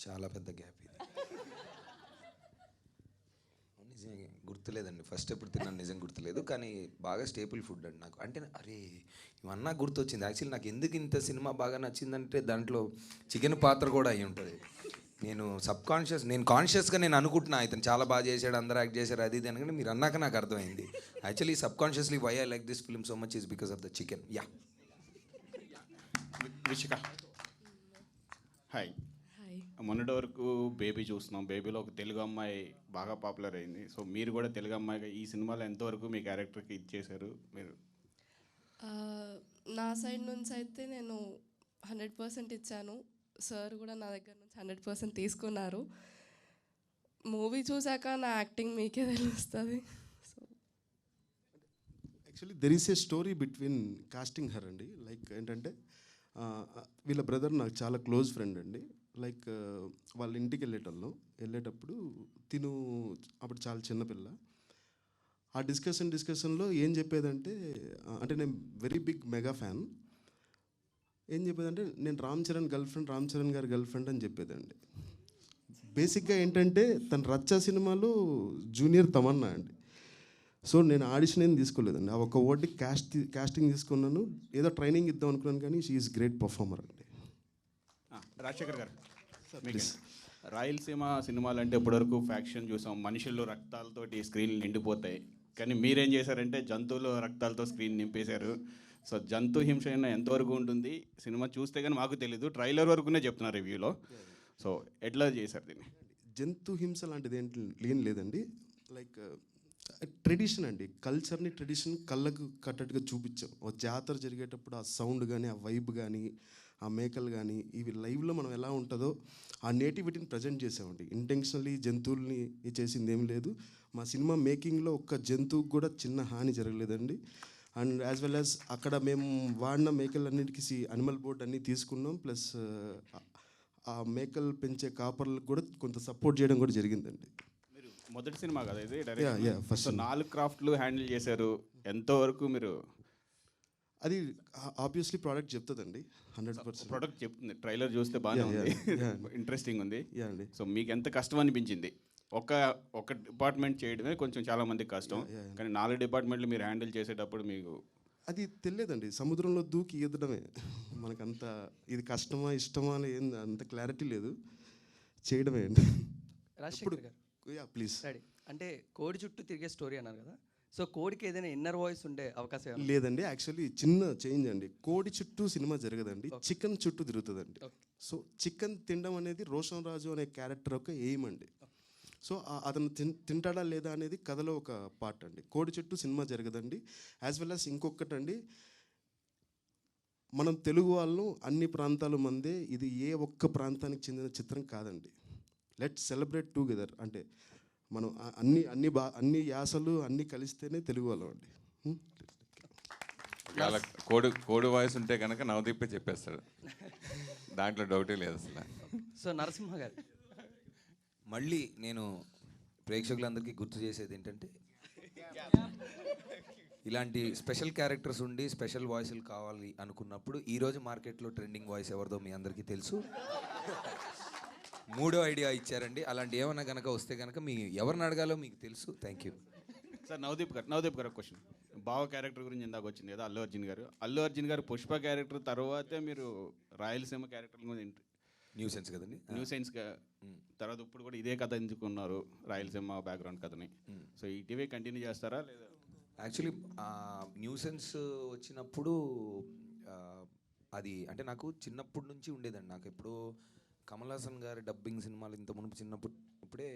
చాలా పెద్ద గ్యాప్ ఇది. నిజంగా గుర్తులేదండి, ఫస్ట్ ఎప్పుడు తిన్నాను నిజం గుర్తులేదు, కానీ బాగా స్టేపుల్ ఫుడ్ అండి నాకు. అంటే అరే ఇవన్నా గుర్తొచ్చింది. యాక్చువల్లీ నాకు ఎందుకు ఇంత సినిమా బాగా నచ్చిందంటే దాంట్లో చికెన్ పాత్ర కూడా అయి ఉంటుంది. నేను కాన్షియస్గా నేను అనుకుంటున్నా ఇతను చాలా బాగా చేశాడు, అందరూ యాక్ట్ చేశారు అది ఇది అనగానే మీరు అన్నాక నాకు అర్థమైంది. Actually subconsciously why I like this film so much is because of the chicken. Yeah. Vishika hi. Hi. మొన్నటి వరకు బేబీ చూస్తున్నాం. బేబీలో ఒక తెలుగు అమ్మాయి బాగా పాపులర్ అయింది. సో మీరు కూడా తెలుగు అమ్మాయిగా ఈ సినిమాలో ఎంతవరకు మీ క్యారెక్టర్కి ఇచ్చేశారు మీరు? నా సైడ్ నుంచి అయితే నేను 100% ఇచ్చాను. సార్ కూడా నా దగ్గర నుంచి 100% తీసుకున్నారు. మూవీ చూశాక నా యాక్టింగ్ మీకే తెలుస్తుంది. So actually there is a story between casting her అండి. లైక్ ఏంటంటే వీళ్ళ బ్రదర్ నాకు చాలా క్లోజ్ ఫ్రెండ్ అండి. లైక్ వాళ్ళ ఇంటికి వెళ్ళేటప్పుడు తిను అప్పుడు చాలా చిన్నపిల్ల. ఆ డిస్కషన్లో ఏం చెప్పేదంటే, అంటే నేను వెరీ బిగ్ మెగా ఫ్యాన్. ఏం చెప్పేదంటే నేను రామ్ చరణ్ గారి గర్ల్ ఫ్రెండ్ అని చెప్పేదండి. బేసిక్గా ఏంటంటే తన రచ్చ సినిమాలో జూనియర్ తమన్నా అండి. సో నేను ఆడిషన్ ఏం తీసుకోలేదండి, ఆ ఒక్క వర్డ్కి కాస్టింగ్ తీసుకున్నాను. ఏదో ట్రైనింగ్ ఇద్దాం అనుకున్నాను, కానీ షీ ఈజ్ గ్రేట్ పర్ఫార్మర్ అండి. రాజశేఖర్ గారు, రాయలసీమ సినిమాలు అంటే ఇప్పటివరకు ఫ్యాక్షన్ చూసాం, మనుషులు రక్తాలతోటి స్క్రీన్లు నిండిపోతాయి. కానీ మీరేం చేశారంటే జంతువుల రక్తాలతో స్క్రీన్ నింపేశారు. సో జంతు హింస అయినా ఎంతవరకు ఉంటుంది సినిమా చూస్తే కానీ మాకు తెలీదు, ట్రైలర్ వరకునే చెప్తున్నారు రివ్యూలో. సో ఎట్లా చేశారు దీన్ని? జంతు హింస లాంటిది ఏం లేదండి. లైక్ ట్రెడిషన్ అండి, ట్రెడిషన్ కళ్ళకు కట్టట్టుగా చూపించాం. ఒక జాతర జరిగేటప్పుడు ఆ సౌండ్ కానీ, ఆ వైబ్ కానీ, ఆ మేకలు కానీ, ఇవి లైవ్లో మనం ఎలా ఉంటుందో ఆ నేటివిటీని ప్రజెంట్ చేసామండి. ఇంటెన్షనల్లీ జంతువుల్ని చేసింది ఏం లేదు. మా సినిమా మేకింగ్లో ఒక్క జంతువుకి కూడా చిన్న హాని జరగలేదండి. అండ్ యాజ్ వెల్ యాజ్ అక్కడ మేము వాడిన మేకలన్నిటికీ అనిమల్ బోర్డ్ అన్నీ తీసుకున్నాం. ప్లస్ ఆ మేకలు పెంచే కాపర్లకు కూడా కొంత సపోర్ట్ చేయడం కూడా జరిగిందండి. మీరు మొదటి సినిమా కదా ఇది? ఫస్ట్ 4 క్రాఫ్ట్లు హ్యాండిల్ చేశారు. ఎంతవరకు మీరు? అది ఆబ్వియస్లీ ప్రోడక్ట్ చెప్తుందండి, 100%. ప్రోడక్ట్ చెప్తుంది. ట్రైలర్ చూస్తే బాగానే ఉంది, ఇంట్రెస్టింగ్ ఉంది. అండి. సో మీకు ఎంత కష్టం అనిపించింది? ఒక డిపార్ట్మెంట్ చేయడమే కొంచెం చాలా మందికి కష్టం, కానీ 4 డిపార్ట్మెంట్లు మీరు హ్యాండిల్ చేసేటప్పుడు మీకు అది తెలియదండి. సముద్రంలో దూకి ఈదడమే మనకంత, ఇది కష్టమా ఇష్టమా అని అంత క్లారిటీ లేదు, చేయడమే అండి. రాజశేఖర్ గారు, ప్లీజ్. రెడీ. అంటే కోడి చుట్టూ తిరిగే స్టోరీ అన్నారు కదా, సో కోడికి ఏదైనా ఇన్నర్ వాయిస్ ఉండే అవకాశం లేదండి. యాక్చువల్లీ చిన్న చేంజ్ అండి. కోడి చుట్టూ సినిమా జరగదండి, చికెన్ చుట్టూ తిరుగుతుందండి. సో చికెన్ తినడం అనేది రోషన్ రాజు అనే క్యారెక్టర్ ఒక ఎయిమ్ అండి. సో అతను తింటాడా లేదా అనేది కథలో ఒక పార్ట్ అండి. కోడి చుట్టూ సినిమా జరగదండి. యాజ్ వెల్ యాజ్ ఇంకొకటండి, మనం తెలుగు వాళ్ళు అన్ని ప్రాంతాల మందే, ఇది ఏ ఒక్క ప్రాంతానికి చెందిన చిత్రం కాదండి. Let's celebrate together. అంటే మనం అన్ని యాసలు అన్నీ కలిస్తేనే తెలుగు వాళ్ళం అండి. కోడి వాయిస్ ఉంటే కనుక నవదీపే చెప్పేస్తాడు, దాంట్లో డౌటే లేదు అసలు. సో నరసింహ గారు, మళ్ళీ నేను ప్రేక్షకులందరికీ గుర్తు చేసేది ఏంటంటే, ఇలాంటి స్పెషల్ క్యారెక్టర్స్ ఉండి స్పెషల్ వాయిస్లు కావాలి అనుకున్నప్పుడు ఈరోజు మార్కెట్లో ట్రెండింగ్ వాయిస్ ఎవరిదో మీ అందరికీ తెలుసు. 3వ ఐడియా ఇచ్చారండి. అలాంటి ఏమన్నా కనుక వస్తే కనుక మీ ఎవరిని అడగాలో మీకు తెలుసు. Thank you sir. నవదీప్ గారు క్వశ్చన్. బావ క్యారెక్టర్ గురించి ఇందాక వచ్చింది కదా, అల్లు అర్జున్ గారు పుష్ప క్యారెక్టర్ తర్వాతే మీరు రాయలసీమ క్యారెక్టర్ గురించి న్యూ సెన్స్ కదండి, న్యూ సైన్స్గా తర్వాత ఇప్పుడు కూడా ఇదే కథ ఎంచుకున్నారు, రాయలసీమ బ్యాక్గ్రౌండ్ కథని. సో ఇటీవే కంటిన్యూ చేస్తారా లేదా? యాక్చువల్లీ న్యూ సెన్స్ వచ్చినప్పుడు అది అంటే నాకు చిన్నప్పటి నుంచి ఉండేదండి. నాకు ఎప్పుడో కమల్ హాసన్ గారి డబ్బింగ్ సినిమాలు ఇంత మునుపు చిన్నప్పుడే